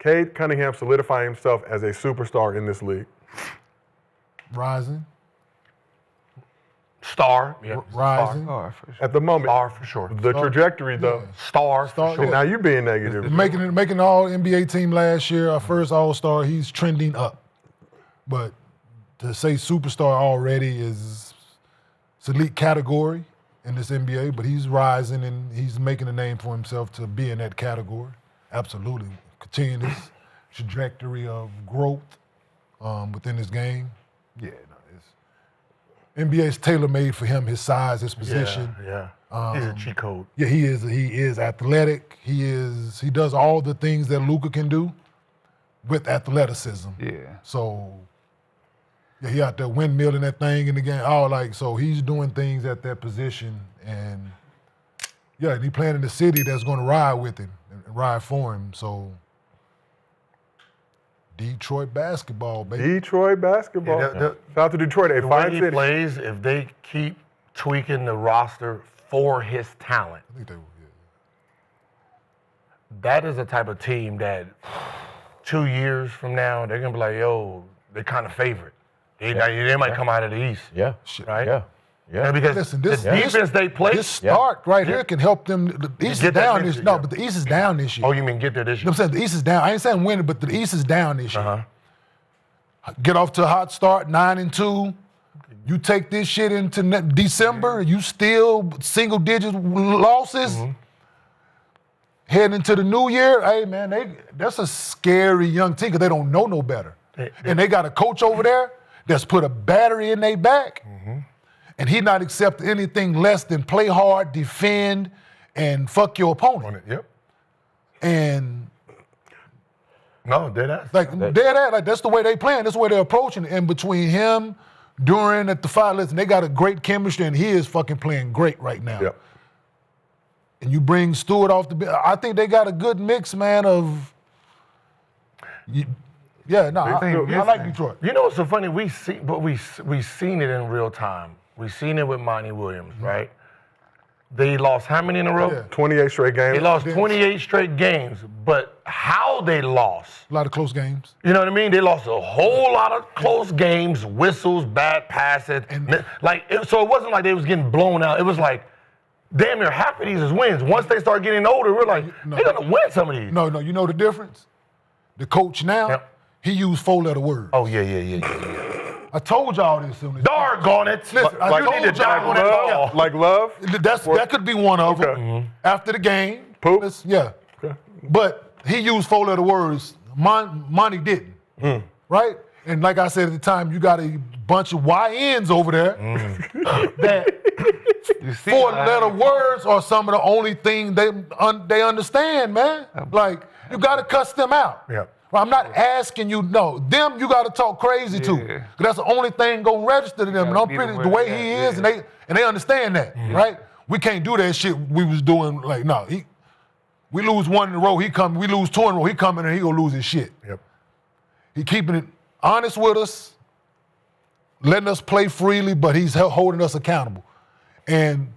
Cade Cunningham solidifying himself as a superstar in this league. Rising. Star. Yeah. Rising. Star, for sure. At the moment. Star for sure. The trajectory, though. Yeah. Star for Star, sure. Now you being negative. Making all NBA team last year, our first All-Star, he's trending up. But to say superstar already is it's elite category in this NBA, but he's rising and he's making a name for himself to be in that category. Absolutely. Continuing this trajectory of growth within his game. Yeah, no, NBA is tailor-made for him, his size, his position. Yeah. He's a cheat code. Yeah, he is athletic. He does all the things that Luka can do with athleticism. Yeah. So yeah, he out there windmilling that thing in the game. So he's doing things at that position, and yeah, and he playing in the city that's going to ride with him and ride for him. So Detroit basketball, baby. Detroit basketball. Shout out to Detroit. The way he plays, if they keep tweaking the roster for his talent, I think they will. Yeah. that is the type of team that 2 years from now, they're going to be like, yo, they're kind of favorite. They might come out of the East. Yeah. Right? Yeah. Yeah, because Listen, the defense they play. This start right here can help them. The East is down this year. No, but the East is down this year. Oh, you mean get there this year? You know what I'm saying? The East is down. I ain't saying win it, but the East is down this year. Get off to a hot start, 9-2. You take this shit into December, you still single-digit losses. Heading into the new year, hey, man, that's a scary young team because they don't know no better. And they got a coach over there that's put a battery in their back, and he not accept anything less than play hard, defend, and fuck your opponent. Yep. And No, dead ass. that's the way they playing. That's the way they're approaching it. And between him, Duren at the 5, listen, they got a great chemistry, and he is fucking playing great right now. Yep. And you bring Stewart off the bench. I think they got a good mix, man, of. I like Detroit. You know what's so funny? We seen it in real time. We seen it with Monty Williams, right? They lost how many in a row? Yeah. 28 straight games. They lost 28 straight games, but how they lost? A lot of close games. You know what I mean? They lost a whole lot of close games, whistles, bad passes. So it wasn't like they was getting blown out. It was like, damn near half of these is wins. Once they start getting older, we're like, they're going to win some of these. No, you know the difference? The coach now, he used 4-letter words. Oh, yeah. I told y'all this. Doggone it. Listen, I told y'all that. Like love? That could be one of them. After the game. Poop? Yeah. Okay. But he used 4-letter words. Monty didn't. Right? And like I said at the time, you got a bunch of YNs over there that 4-letter words are some of the only thing they understand, man. Like, you got to cuss them out. Yeah. Well, I'm not asking you, no. Them, you got to talk crazy to. 'Cause that's the only thing going to register to them. And I'm pretty, the way he is, and they understand that, right? We can't do that shit we was doing. Like, no, we lose one in a row, he come. We lose 2 in a row, he coming and he going to lose his shit. Yep. He keeping it honest with us, letting us play freely, but he's holding us accountable. And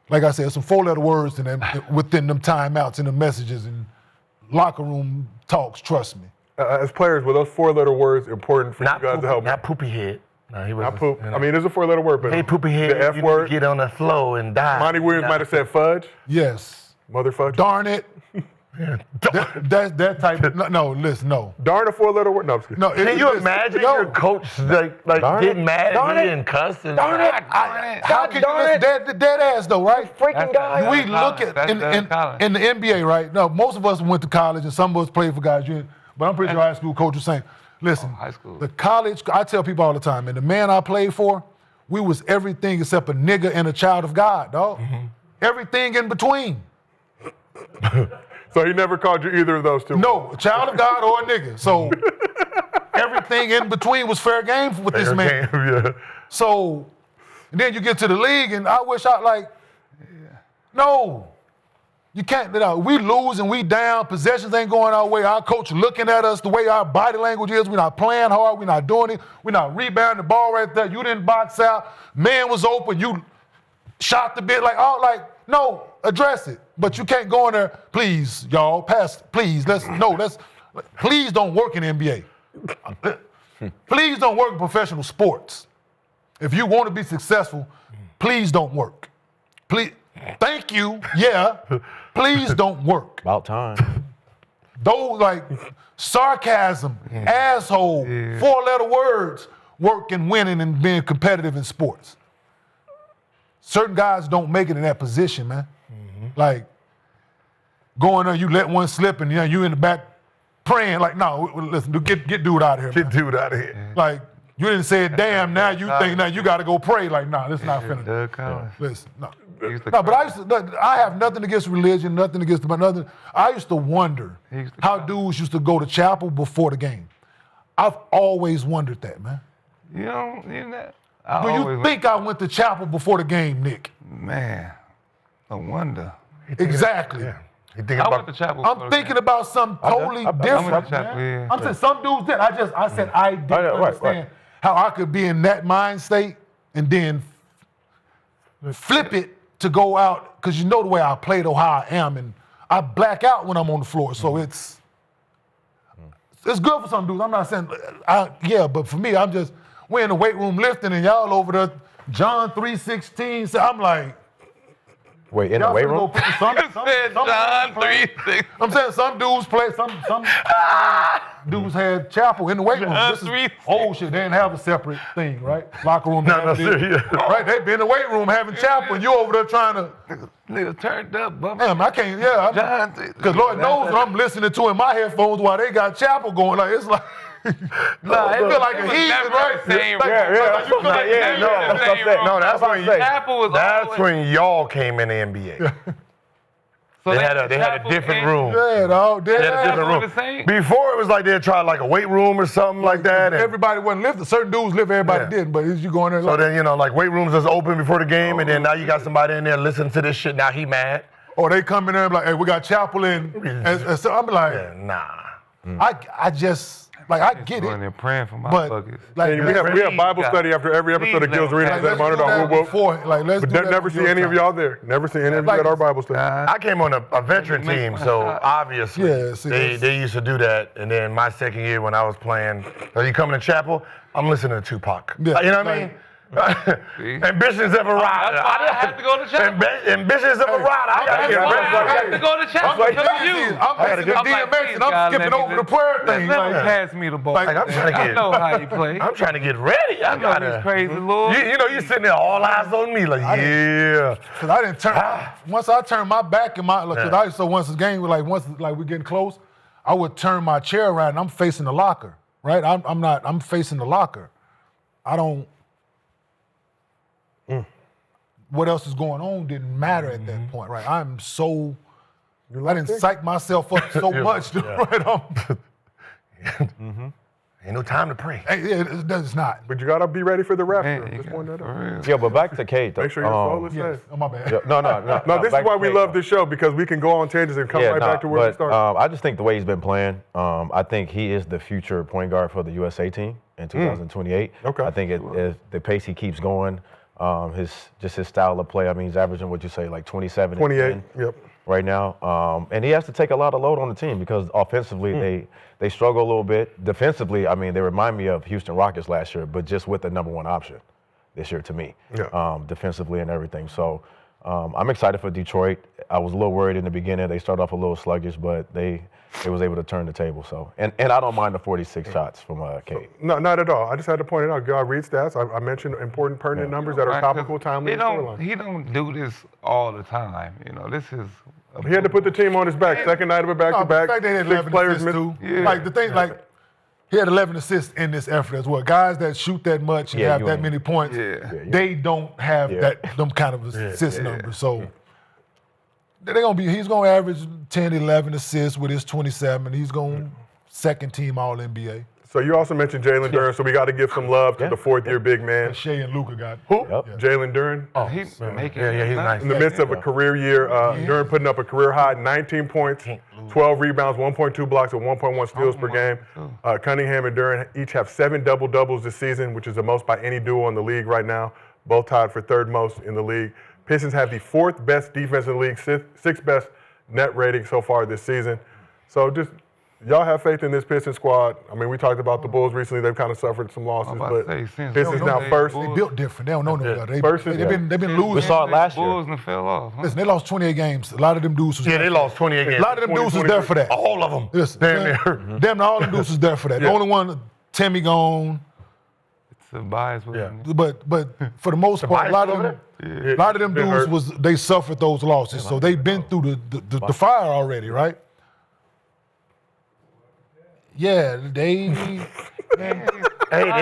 like I said, some 4-letter words in them, within them timeouts and the messages and locker room talks, trust me. As players, were those 4-letter words important for you guys to help? Not poopy head. No, he wasn't. Not poop. I mean, there's a 4-letter word, but hey, poopy head, the F you word. get on the floor and die. Monty Williams might have said fudge. Yes. Motherfucker. Darn it. That type of, listen. Darn a 4-letter word? No, I'm just kidding. No, Can you imagine your coach getting mad at me and cussing? Darn it. How can you listen? Dead ass though, right? Freaking guy. We look at, in the NBA, right? No, most of us went to college and some of us played for guys. But I'm pretty sure high school coach was saying, listen, high school. The college, I tell people all the time, and the man I played for, we was everything except a nigga and a child of God, dog. Everything in between. So he never called you either of those two? No, a child of God or a nigga. So everything in between was fair game with this man. Yeah. So, and then you get to the league, and I wish no. You can't, we lose and we down, possessions ain't going our way, our coach looking at us, the way our body language is, we're not playing hard, we're not doing it, we're not rebounding the ball right there, you didn't box out, man was open, you shot the bit, no, address it. But you can't go in there, please, y'all, pass, please, Please don't work in the NBA. Please don't work in professional sports. If you want to be successful, please don't work. Please, thank you, yeah. Please don't work. About time. Those like sarcasm, asshole, 4-letter words, work and winning and being competitive in sports. Certain guys don't make it in that position, man. Like going there, you let one slip and you in the back praying like, no, listen, get dude out of here. Get dude out of here. Like you didn't say it, damn, now you think now you got to go pray. Like, nah, this not finna. Listen, no. No, but I have nothing against religion, nothing against nothing. I used to wonder how dudes used to go to chapel before the game. I've always wondered that, man. You know, Do you think I went to chapel before the game, Nick? Man, no wonder. Exactly. Yeah. You think I about went to chapel. I'm thinking about something totally different. I went to chapel, man. yeah. I'm saying some dudes did. I said I didn't understand how I could be in that mind state and then flip it to go out, because you know the way I played or how I am, and I black out when I'm on the floor. So it's good for some dudes. I'm not saying, but for me, we're in the weight room lifting and y'all over there, John 3:16. So I'm like, wait, in the weight room? John 3:16. I'm saying some dudes play, some dudes had chapel in the weight room. This is old shit. They didn't have a separate thing, right? Locker room. No, serious. Right, they be in the weight room having chapel, and you over there trying to. Nigga turned up, bubba. Damn, I can't. Because Lord knows what I'm listening to in my headphones while they got chapel going. Like it's like. Nah, it feel like a heathen, right? That's when y'all came in the NBA. So they had a different room. Yeah, dog. They had a different room. Before it was like they'd try like a weight room or something like that. Everybody wasn't lifting. Certain dudes lift, everybody didn't. But as you go in there, so then like weight rooms is open before the game, and then now you got somebody in there listening to this shit. Now he mad. Or they come in there and be like, hey, we got chapel in. And so I'm like, nah. I just. Like, I get it. They're praying for my buckets. Like, we have Bible study after every episode of Gilbert Arenas that monitor on But never see any of y'all there. Never see any of you at our Bible study. I came on a veteran team, so obviously they used to do that. And then my second year when I was playing, you coming to chapel? I'm listening to Tupac. Yeah, you know what I mean? Ambitions of a rider. I have to go to chapel. Ambitions of a rider. I have to go to chapel. I'm listening to DMX and I'm skipping over the prayer thing. Pass me the ball. I'm trying to get. I know how you play. I'm trying to get ready. I know this crazy Lord. You know, you sitting there, all eyes on me, like Because I didn't turn. Once I turned my back and once the game was like we're getting close, I would turn my chair around and I'm facing the locker. Right? I'm facing the locker. I don't. What else is going on didn't matter at that point, right? I didn't psych myself up so much, right? Ain't no time to pray. It's not. But you gotta be ready for the rapture. Yeah, but back to Cade, though. Make sure your soul is safe. Oh, my bad. Yeah, no. No, this is why we love this show, because we can go on tangents and come back to where we started. I just think the way he's been playing, I think he is the future point guard for the USA team in 2028. Okay. I think if the pace he keeps going, his style of play. I mean, he's averaging, what'd you say, like 27, 28. Yep. Right now, and he has to take a lot of load on the team because offensively they struggle a little bit. Defensively, I mean, they remind me of Houston Rockets last year, but just with the number one option this year to me, defensively and everything. So I'm excited for Detroit. I was a little worried in the beginning. They started off a little sluggish, but they was able to turn the table. So and I don't mind the 46 shots from Cade. No, not at all. I just had to point it out. God, read stats. I mentioned important, pertinent numbers that are topical, timely. He don't do this all the time. You know, this is. He had to put the team on his back. Second night of a back-to-back. The fact they had 11 assists too. Yeah. Like the thing, like he had 11 assists in this effort as well. Guys that shoot that much and have that many points, they don't have them kind of assist numbers. So he's gonna average 10, 11 assists with his 27. He's going second team All NBA. So you also mentioned Jalen Duren, so we got to give some love to the fourth-year big man. Shea and Luka got who? Jalen Duren. Oh, he's making he's nice. In the midst of a career year, Duren putting up a career high 19 points, 12 rebounds, 1.2 blocks, and 1.1 steals per game. Cunningham and Duren each have 7 double-doubles this season, which is the most by any duo in the league right now, both tied for third most in the league. Pistons have the 4th best defense in the league, 6th best net rating so far this season. So just y'all have faith in this Pistons squad. I mean, we talked about the Bulls recently. They've kind of suffered some losses, but Pistons now first. They built different. They don't know no better. They've been losing. We saw it last year. Bulls and fell off. Listen, they lost 28 games. A lot of them dudes was they lost 28 games. A lot of them dudes was there for that. All of them. Listen, Damn near. Damn, all them dudes was there for that. The only one, Timmy gone. It's a bias with him. But for the most part, a lot of them dudes they suffered those losses. So they've been through the fire already, right? Yeah, they Hey,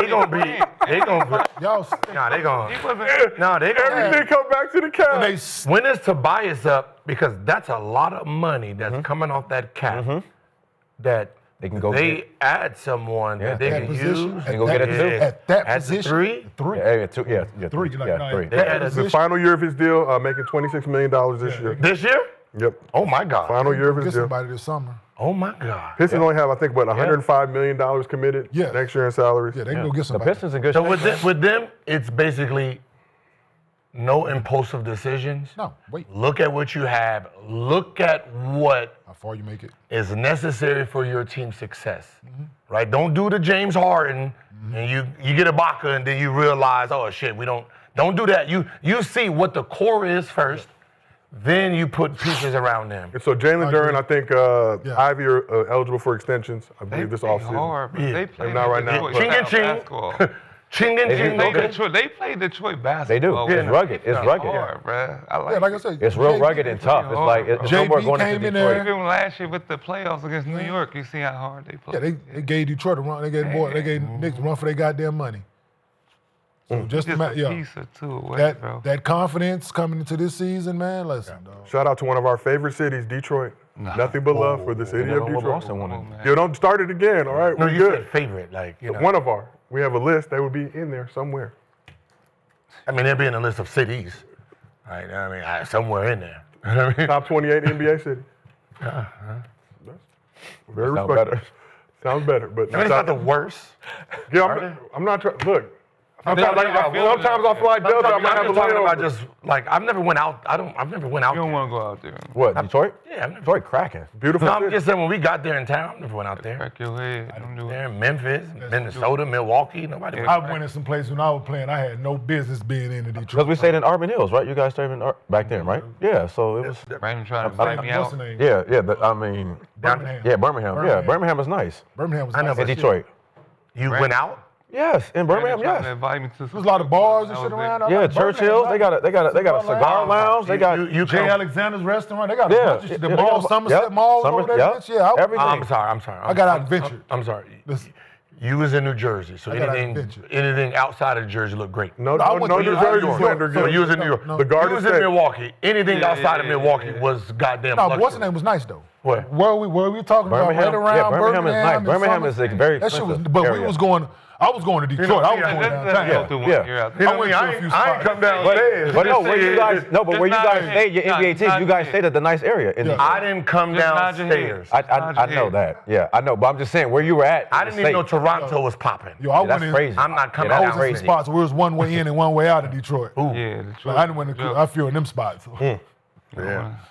they gonna be. y'all. Everything come back to the cap. When is Tobias up? Because that's a lot of money that's coming off that cap. That They can go add someone that they can use. And go get it too. At that At position, three. Yeah, two. Yeah, Three. three. They added The final year of his deal, making $26 million this year. this year. Yep. Oh my God. Final year of get his deal. somebody this summer. Oh my God. Pistons only have, I think, $105 million committed next year in salaries. Yeah, they can go get The somebody. Pistons in good So shape. with them, it's basically no impulsive decisions. No, wait. Look at what you have. Look at what How far you make it? is necessary for your team's success. Right? Don't do the James Harden and you get Ibaka and then you realize, oh shit, we don't do that. You see what the core is first, then you put pieces around them. And so Jalen Duren, I think Ivey are eligible for extensions, I believe, this offseason. Hard, bro. They play not right now, Detroit but- Ching and basketball. Ching and ching. They play Detroit basketball. They do. It's rugged. It's rugged. Hard, bro. I like Yeah, like I said, It's real rugged and tough. It's like it's no more JB going came into in Detroit. there. Even last year with the playoffs against New York, you see how hard they play. Yeah, they gave Detroit a run. They gave Knicks a run for their goddamn money. So just a yeah, piece or two away, bro. that confidence coming into this season, man. Listen, dog. Shout out to one of our favorite cities, Detroit. Nothing but love for the city of Detroit. Boston won it. You don't start it again, all right? No, We're you good. said favorite, like One of our. We have a list. They would be in there somewhere. I mean, they'll be in a list of cities, right? I mean, somewhere in there. You know what I mean? Top 28 NBA city. Very Sound respectable. better. Sounds better, but I mean, it's not the worst. Yeah, I'm not trying. Look, sometimes I fly Delta. I might have a talking about layover. just like I've never went out. I've never went out. You don't there. want to go out there. What, Detroit? Yeah, I've never. Detroit cracking. Beautiful. No, I'm city. just saying when we got there in town, I never went out there. Crack your head. Don't do There it. in Memphis, Minnesota, Milwaukee, nobody. I went in some places when I was playing. I had no business being in the Because Detroit. we stayed in Arbor Hills, right? You guys stayed in back then, right? Yeah, so it was. Raymond trying to invite me What's out. the name? Yeah, I mean, Birmingham. yeah, Birmingham. Yeah, Birmingham is nice. Birmingham was I know, nice. In but Detroit. You went out? Yes, in Birmingham, Trying to yes. invite me to There's a lot of bars and I shit was around. there. Yeah, Like Churchill's. Birmingham, They got a cigar lounge. They got you Jay come. Alexander's restaurant. They got a yeah, bunch of shit. The yeah, mall, Somerset Mall over there. Bitch. Yeah, everything. I'm sorry. I got out adventure. I'm sorry. Listen. You was in New Jersey, so I got anything adventure. outside of Jersey looked great. No I went to New New Jersey York. slander. So Gil. you was in New York. No. The You Garden was in State. Milwaukee. Anything outside of Milwaukee was goddamn No, but luxury. what's the name was nice though. What? Where we talking about? Right Birmingham? around Yeah, Birmingham is nice. and Birmingham is Somerset. a very That shit was. expensive But we area. was going. I was going to Detroit. I was going downtown. Yeah. I went to a few I ain't spots. come downstairs. But no, where you guys Just stayed, your NBA team, you guys stayed at the nice area. In Detroit. I didn't come Just nod your head. downstairs. I know that. Yeah, I know. But I'm just saying where you were at. I didn't even know Toronto was popping. Yo, I Yeah, that's went in. crazy. I'm not coming Yeah, I that's was in down. some spots where it was one way in and one way out of Detroit. Yeah, Detroit. Like, I didn't went to. I feel in them spots. Yeah. All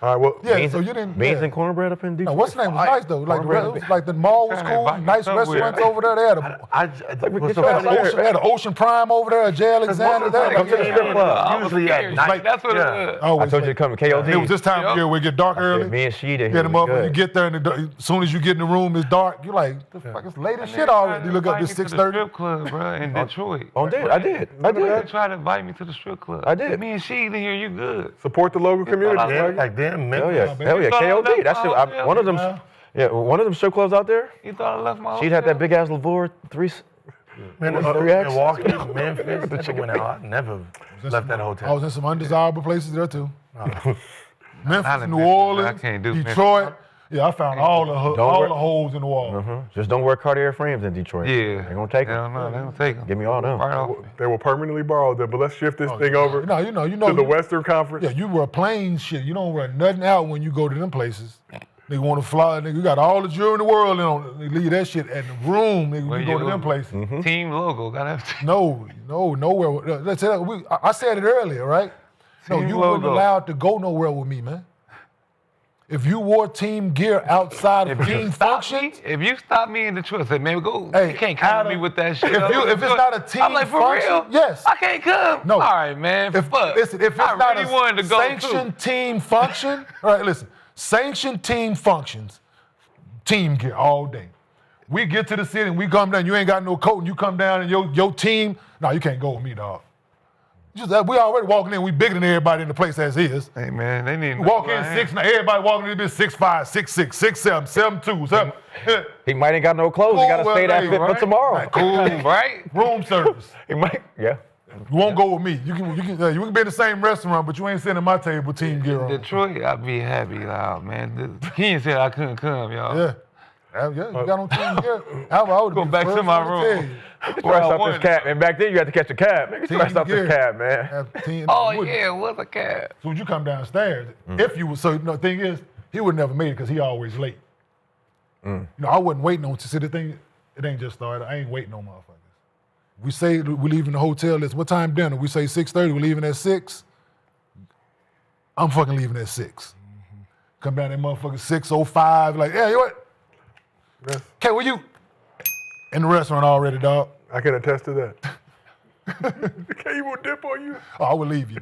right. Well, Yeah, so you didn't. Beans yeah. and cornbread up in Detroit. No, what's the name was nice though. Like Cornbread it and was like the mall was Trying to cool. invite me Nice somewhere. restaurants over there. They had a. What's so Get funny? your ass They had an Ocean Prime over there, a Jay Alexander there. Come to the strip club. Usually at night. Like, that's what it was. Oh, I told you to come to KOD. It was this time of year where it get dark early. Me and she did. Get them up, and you get there, and as soon as you get in the room, it's dark. You're like, the fuck, it's late as shit already. You look up, it's Invite me to the 6:30. strip club, bro, in Detroit. I did. They tried to invite me to the strip club. I did. Me and she in here, you good. support the local community. thought I man. was Like them, Hell Memphis. yeah, hell yeah. KOD. That shit. One of them. Yeah. Yeah, one of them strip clubs out there. You thought I left my She'd had that big ass Lavore 3. Milwaukee, Memphis. Never went out. I never left that I hotel. was in some undesirable places there too. Memphis, Not New in Memphis, Orleans, I can't do Detroit. Yeah, I found all worry. the holes in the wall. Just don't wear Cartier frames in Detroit. Yeah. They gonna take Hell them. no, they don't take them. Give me all them. Right off. They will permanently borrow them. But let's shift this thing over You know. to the Western Conference. Yeah, you wear plain shit. You don't wear nothing out when you go to them places. They want to fly. Nigga, you got all the jewelry in the world. They leave that shit at the room. Nigga, Where you go you to them go? places. Team logo, gotta have Nowhere. Let's say that. I said it earlier, right? No, Team you weren't logo. allowed to go nowhere with me, man. If you wore team gear outside of team functions, if you stop me in Detroit, say, man, go. Hey, You can't come at me with that shit. if it's not a team I'm like, for function, real? yes. I can't come. No. All right, man. Fuck. Listen, if it's I not really a wanted to go sanctioned team function, all right, listen, sanctioned team functions, team gear all day. We get to the city and we come down, you ain't got no coat, and you come down and your team, no, you can't go with me, dog. We already walking in, we bigger than everybody in the place as is. Hey, man, they need to Walk in 6'9", everybody walking in this 6'5", 6'6", 6'7", 7'2", 7. He might ain't got no clothes. He got to stay that fit for tomorrow. Right, cool, right? Room service. He might, yeah. You won't go with me. You can be in the same restaurant, but you ain't sitting at my table with team gear on. Detroit, I'd be happy, man. He said I couldn't come, y'all. Yeah. You got on team gear. I would Go back to my room. Scratch up this cab. And back then you had to catch a cab. Nigga, scratch up this cab, man. Yeah, what's a cab? So when you come downstairs, if you was, the thing is, he would never made it because he always late. I wasn't waiting on, see the thing, it ain't just started. I ain't waiting on motherfuckers. We say we leaving the hotel, it's what time dinner? We say 6:30, we leaving at 6. I'm fucking leaving at 6. Come down that motherfucker 6:05, like, yeah, you what? Yes. Okay, where you? In the restaurant already, dog. I can attest to that. Okay, you want to dip on you? Oh, I will leave you.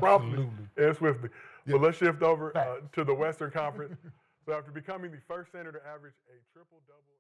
Promptly and swiftly. Yeah. But let's shift over to the Western Conference. So after becoming the first center to average a triple-double